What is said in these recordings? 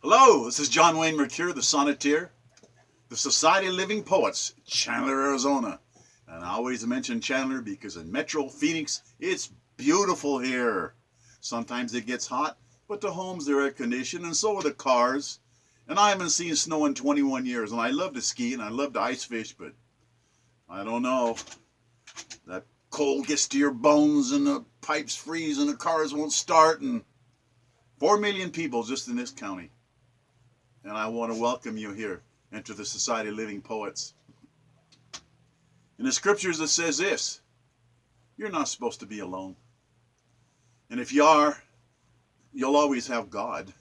Hello, this is John Wayne Mercure, the Sonneteer, the Society of Living Poets, Chandler, Arizona. And I always mention Chandler because in Metro Phoenix, it's beautiful here. Sometimes it gets hot, but the homes are air conditioned and so are the cars. And I haven't seen snow in 21 years, and I love to ski and I love to ice fish, but I don't know. That cold gets to your bones and the pipes freeze and the cars won't start, and 4 million people just in this county. And I want to welcome you here into the Society of Living Poets. In the scriptures it says this: you're not supposed to be alone. And if you are, you'll always have God.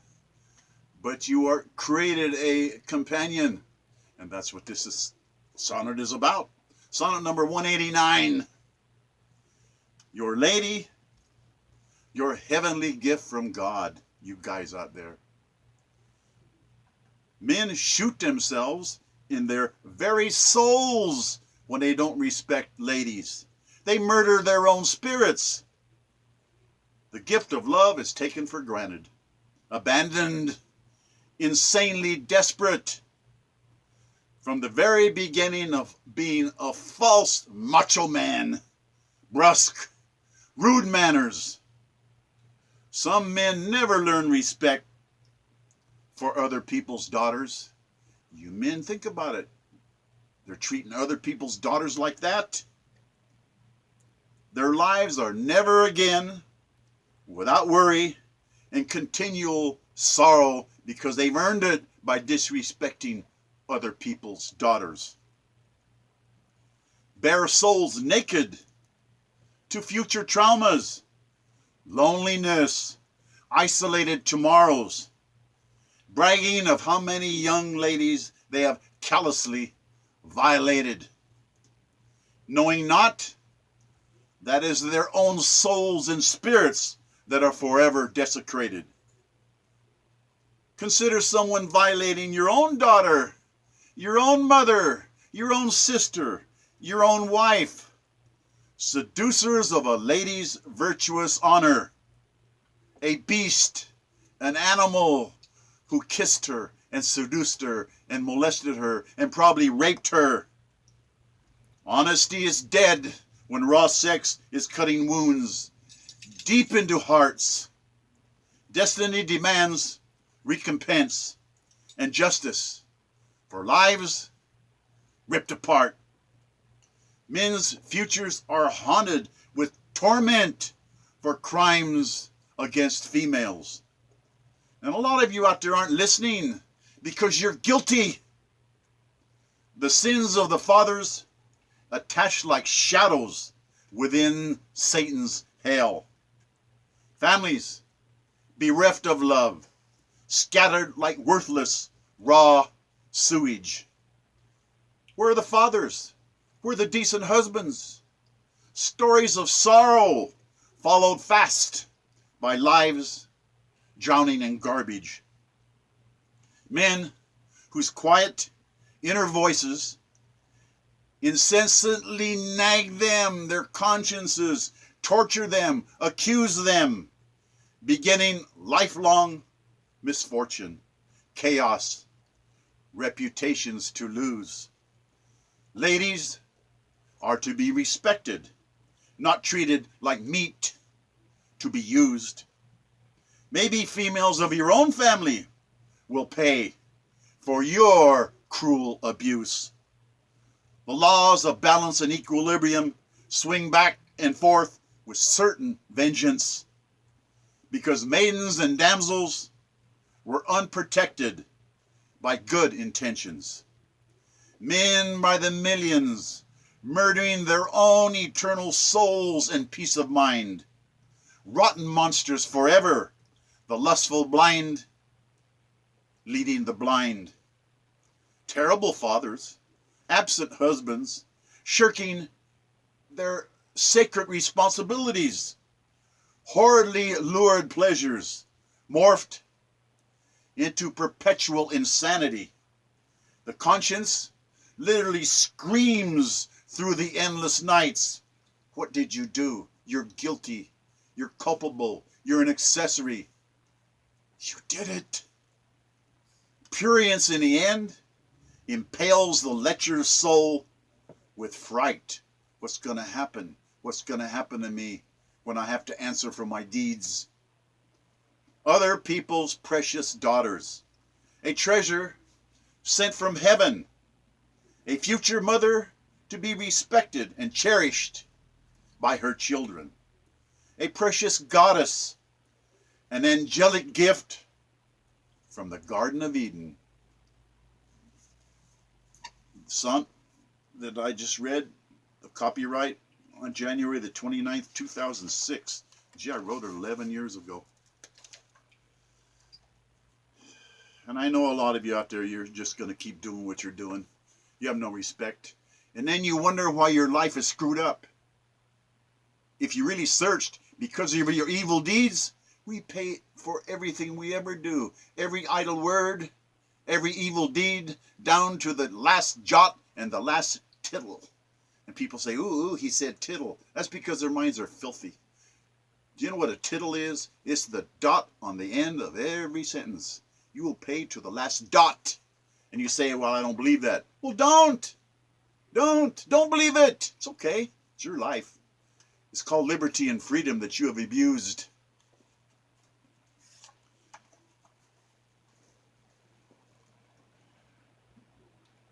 But you are created a companion. And that's what sonnet is about. Sonnet number 189. Your lady, your heavenly gift from God, you guys out there. Men shoot themselves in their very souls when they don't respect ladies. They murder their own spirits. The gift of love is taken for granted, abandoned, insanely desperate. From the very beginning of being a false macho man, brusque, rude manners. Some men never learn respect for other people's daughters. You men, think about it. They're treating other people's daughters like that. Their lives are never again without worry and continual sorrow because they've earned it by disrespecting other people's daughters. Bare souls naked to future traumas, loneliness, isolated tomorrows, bragging of how many young ladies they have callously violated, knowing not that is their own souls and spirits that are forever desecrated. Consider someone violating your own daughter, your own mother, your own sister, your own wife, seducers of a lady's virtuous honor, a beast, an animal who kissed her and seduced her and molested her and probably raped her. Honesty is dead when raw sex is cutting wounds deep into hearts. Destiny demands recompense and justice for lives ripped apart. Men's futures are haunted with torment for crimes against females. And a lot of you out there aren't listening because you're guilty. The sins of the fathers attached like shadows within Satan's hell. Families bereft of love, scattered like worthless raw sewage. Where are the fathers? Where are the decent husbands? Stories of sorrow followed fast by lives drowning in garbage. Men whose quiet inner voices incessantly nag them, their consciences, torture them, accuse them, beginning lifelong misfortune, chaos, reputations to lose. Ladies are to be respected, not treated like meat to be used. Maybe females of your own family will pay for your cruel abuse. The laws of balance and equilibrium swing back and forth with certain vengeance because maidens and damsels were unprotected by good intentions. Men by the millions murdering their own eternal souls and peace of mind. Rotten monsters forever, the lustful blind leading the blind. Terrible fathers, absent husbands, shirking their sacred responsibilities. Horridly lurid pleasures, morphed into perpetual insanity. The conscience literally screams through the endless nights. What did you do? You're guilty. You're culpable. You're an accessory. You did it. Prurience in the end impales the lecher's soul with fright. What's going to happen? What's going to happen to me when I have to answer for my deeds? Other people's precious daughters, a treasure sent from heaven, a future mother to be respected and cherished by her children, a precious goddess, an angelic gift from the Garden of Eden. The song that I just read, the copyright on January the 29th, 2006. Gee, I wrote it 11 years ago. And I know a lot of you out there, you're just going to keep doing what you're doing. You have no respect. And then you wonder why your life is screwed up. If you really searched, because of your evil deeds, we pay for everything we ever do. Every idle word, every evil deed, down to the last jot and the last tittle. And people say, ooh, he said tittle. That's because their minds are filthy. Do you know what a tittle is? It's the dot on the end of every sentence. You will pay to the last dot. And you say, well, I don't believe that. Well, don't believe it. It's okay. It's your life. It's called liberty and freedom that you have abused.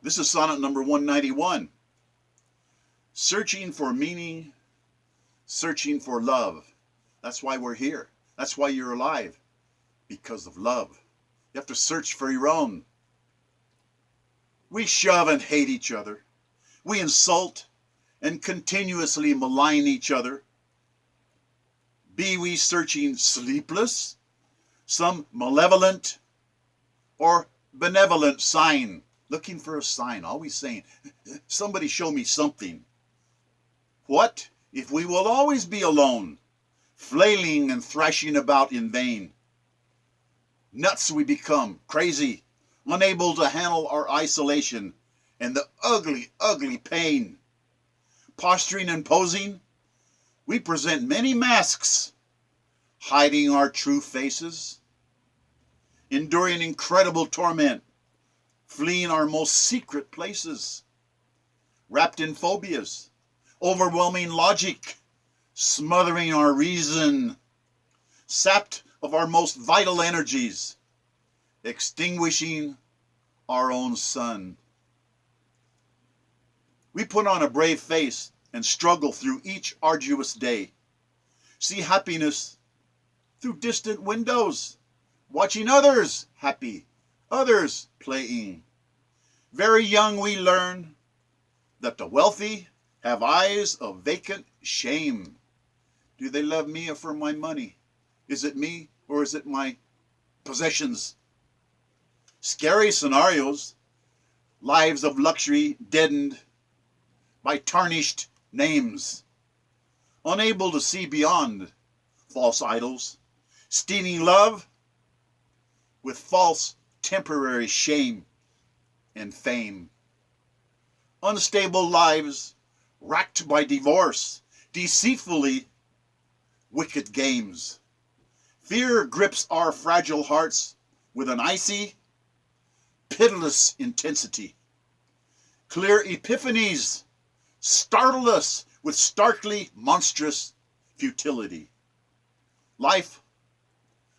This is sonnet number 191. Searching for meaning, searching for love. That's why we're here. That's why you're alive. Because of love. You have to search for your own. We shove and hate each other. We insult and continuously malign each other. Be we searching sleepless, some malevolent or benevolent sign, looking for a sign, always saying, somebody show me something. What if we will always be alone, flailing and thrashing about in vain? Nuts we become, crazy, unable to handle our isolation and the ugly, ugly pain. Posturing and posing, we present many masks, hiding our true faces, enduring incredible torment, fleeing our most secret places, wrapped in phobias, overwhelming logic, smothering our reason, sapped of our most vital energies, extinguishing our own sun. We put on a brave face and struggle through each arduous day. See happiness through distant windows, watching others happy, others playing. Very young we learn that the wealthy have eyes of vacant shame. Do they love me or for my money? Is it me or is it my possessions? Scary scenarios, lives of luxury deadened by tarnished names, unable to see beyond false idols, stealing love with false temporary shame and fame. Unstable lives racked by divorce, deceitfully wicked games. Fear grips our fragile hearts with an icy, pitiless intensity. Clear epiphanies startle us with starkly monstrous futility. Life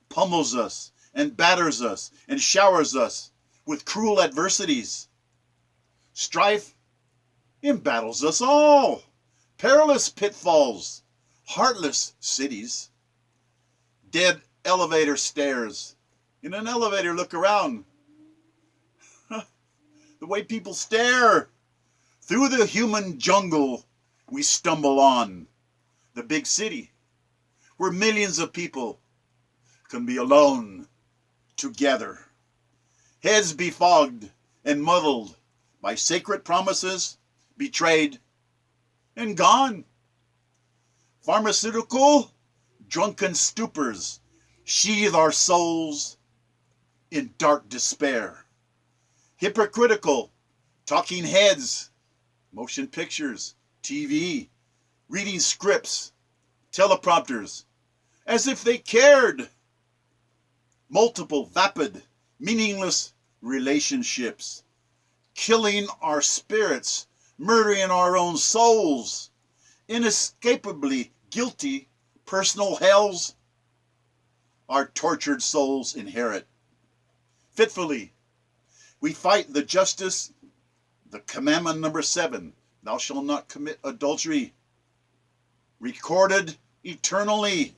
pummels us and batters us and showers us with cruel adversities. Strife embattles us all. Perilous pitfalls, heartless cities. Dead elevator stairs. In an elevator, look around. The way people stare. Through the human jungle, we stumble on the big city, where millions of people can be alone, together. Heads befogged and muddled by sacred promises, betrayed and gone. Pharmaceutical, drunken stupors sheathe our souls in dark despair. Hypocritical, talking heads, motion pictures, TV, reading scripts, teleprompters, as if they cared. Multiple, vapid, meaningless relationships, killing our spirits, murdering our own souls, inescapably guilty personal hells our tortured souls inherit. Fitfully, we fight the justice, the commandment number 7, thou shalt not commit adultery, recorded eternally.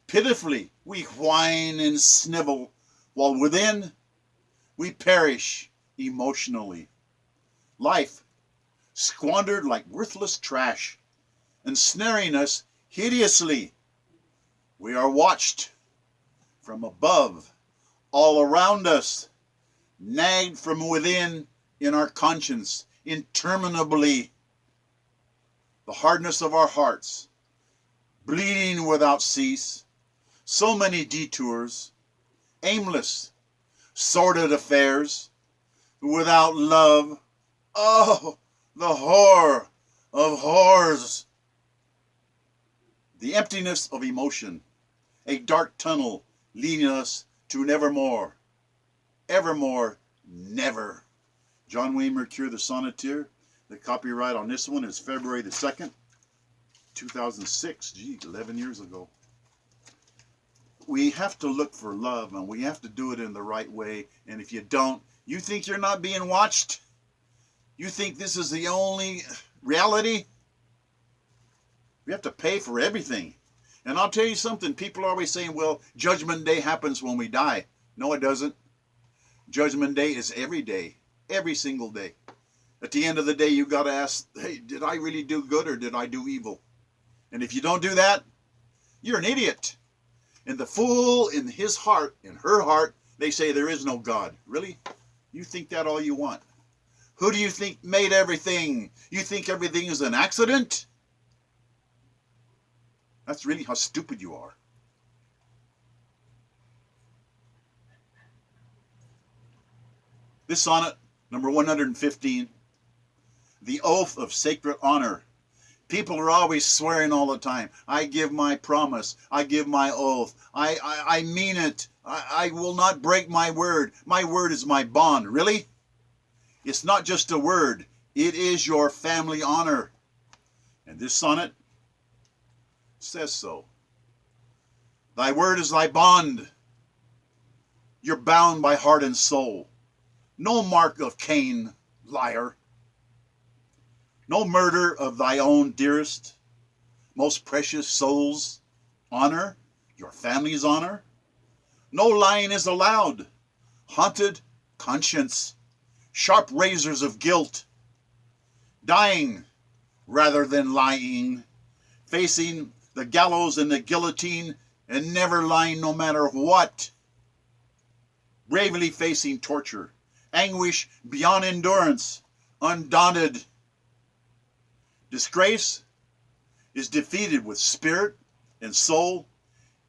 Pitifully, we whine and snivel, while within we perish emotionally. Life squandered like worthless trash, ensnaring us hideously. We are watched from above, all around us, nagged from within in our conscience, interminably. The hardness of our hearts, bleeding without cease, so many detours, aimless, sordid affairs, without love. Oh, the horror of horrors. The emptiness of emotion, a dark tunnel leading us to nevermore. Evermore, never. John Wayne Mercure, the Sonneteer. The copyright on this one is February the 2nd, 2006. Gee, 11 years ago. We have to look for love, and we have to do it in the right way. And if you don't, you think you're not being watched? You think this is the only reality? We have to pay for everything. And I'll tell you something, people are always saying, well, Judgment Day happens when we die. No, it doesn't. Judgment Day is every day, every single day. At the end of the day, you got to ask, hey, did I really do good or did I do evil? And if you don't do that, you're an idiot. And the fool in his heart, in her heart, they say there is no God. Really? You think that all you want? Who do you think made everything? You think everything is an accident? That's really how stupid you are. This sonnet, number 115, the oath of sacred honor. People are always swearing all the time. I give my promise. I give my oath. I mean it. I will not break my word. My word is my bond. Really? It's not just a word. It is your family honor. And this sonnet says so. Thy word is thy bond. You're bound by heart and soul. No mark of Cain, liar. No murder of thy own dearest, most precious soul's honor, your family's honor. No lying is allowed. Haunted conscience, sharp razors of guilt. Dying rather than lying, facing the gallows and the guillotine and never lying no matter what. Bravely facing torture, anguish beyond endurance, undaunted. Disgrace is defeated with spirit and soul,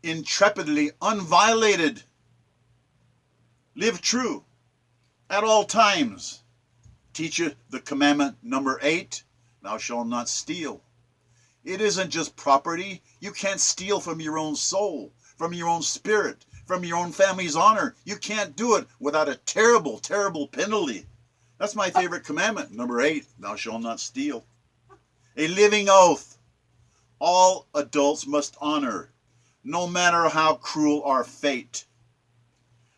intrepidly unviolated. Live true at all times. Teach you the commandment number 8, thou shalt not steal. It isn't just property. You can't steal from your own soul, from your own spirit, from your own family's honor. You can't do it without a terrible, terrible penalty. That's my favorite commandment, number 8, thou shalt not steal. A living oath all adults must honor, no matter how cruel our fate.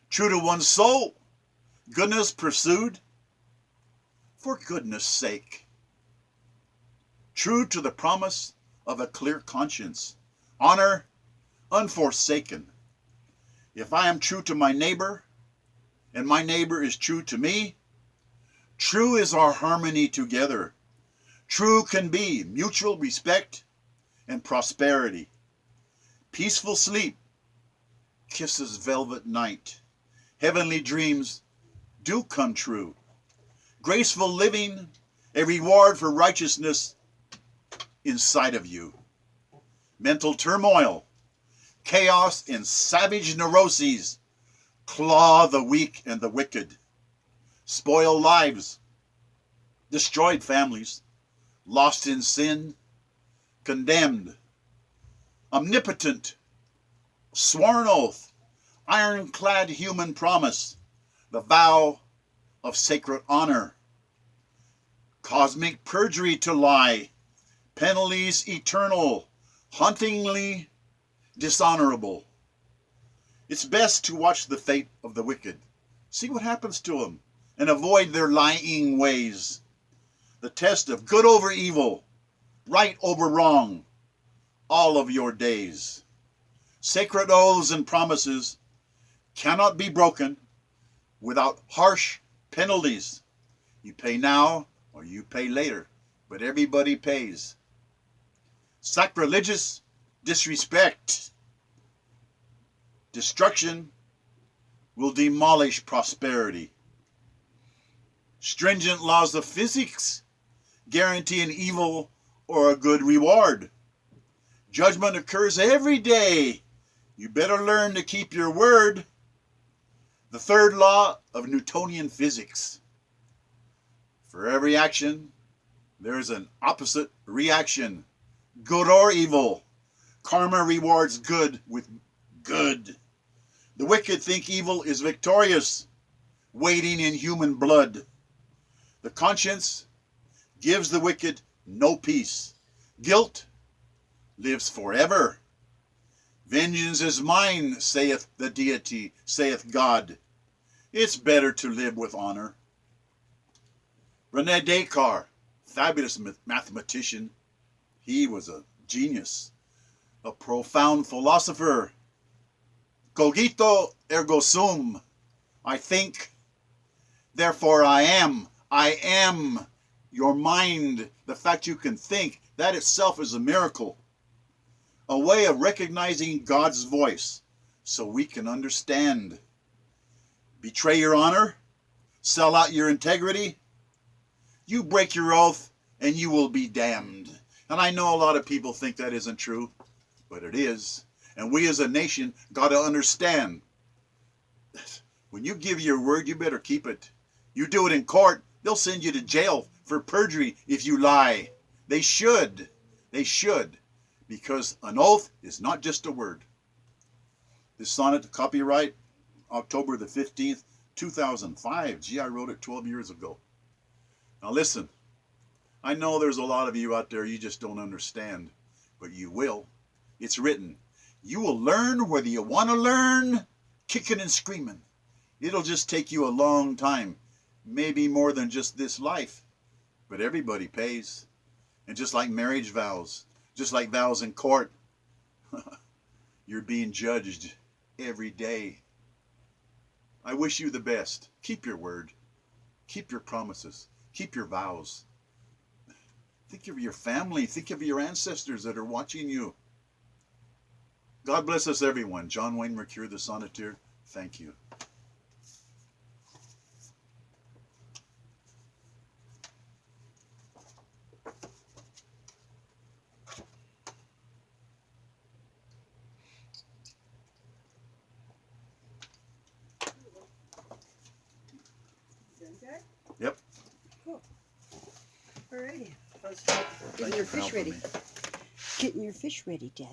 True to one's soul, goodness pursued, for goodness sake. True to the promise of a clear conscience, honor unforsaken. If I am true to my neighbor, and my neighbor is true to me, true is our harmony together. True can be mutual respect and prosperity. Peaceful sleep kisses velvet night. Heavenly dreams do come true. Graceful living, a reward for righteousness inside of you. Mental turmoil, chaos, and savage neuroses claw the weak and the wicked. Spoil lives, destroyed families, lost in sin, condemned, omnipotent, sworn oath, ironclad human promise, the vow of sacred honor. Cosmic perjury to lie, penalties eternal, hauntingly dishonorable. It's best to watch the fate of the wicked, see what happens to them, and avoid their lying ways. The test of good over evil, right over wrong, all of your days. Sacred oaths and promises cannot be broken without harsh penalties. You pay now or you pay later, but everybody pays. Sacrilegious disrespect, destruction will demolish prosperity. Stringent laws of physics guarantee an evil or a good reward. Judgment occurs every day. You better learn to keep your word. The third law of Newtonian physics. For every action, there is an opposite reaction, good or evil. Karma rewards good with good. The wicked think evil is victorious, wading in human blood. The conscience gives the wicked no peace. Guilt lives forever. Vengeance is mine, saith the deity, saith God. It's better to live with honor. René Descartes, fabulous mathematician. He was a genius, a profound philosopher. Cogito ergo sum. I think, therefore I am. I am. Your mind, the fact you can think, that itself is a miracle. A way of recognizing God's voice so we can understand. Betray your honor, sell out your integrity, you break your oath and you will be damned. And I know a lot of people think that isn't true, but it is. And we as a nation got to understand. When you give your word, you better keep it. You do it in court, they'll send you to jail for perjury if you lie. They should. They should. Because an oath is not just a word. This sonnet, copyright, October the 15th, 2005. Gee, I wrote it 12 years ago. Now listen, I know there's a lot of you out there you just don't understand, but you will. It's written. You will learn whether you want to learn, kicking and screaming. It'll just take you a long time, maybe more than just this life, but everybody pays. And just like marriage vows, just like vows in court, you're being judged every day. I wish you the best. Keep your word. Keep your promises. Keep your vows. Think of your family. Think of your ancestors that are watching you. God bless us, everyone. John Wayne Mercure, the Sonneteer. Thank you. Yep. Cool. Alrighty. Getting your fish ready. Getting your fish ready, Dad.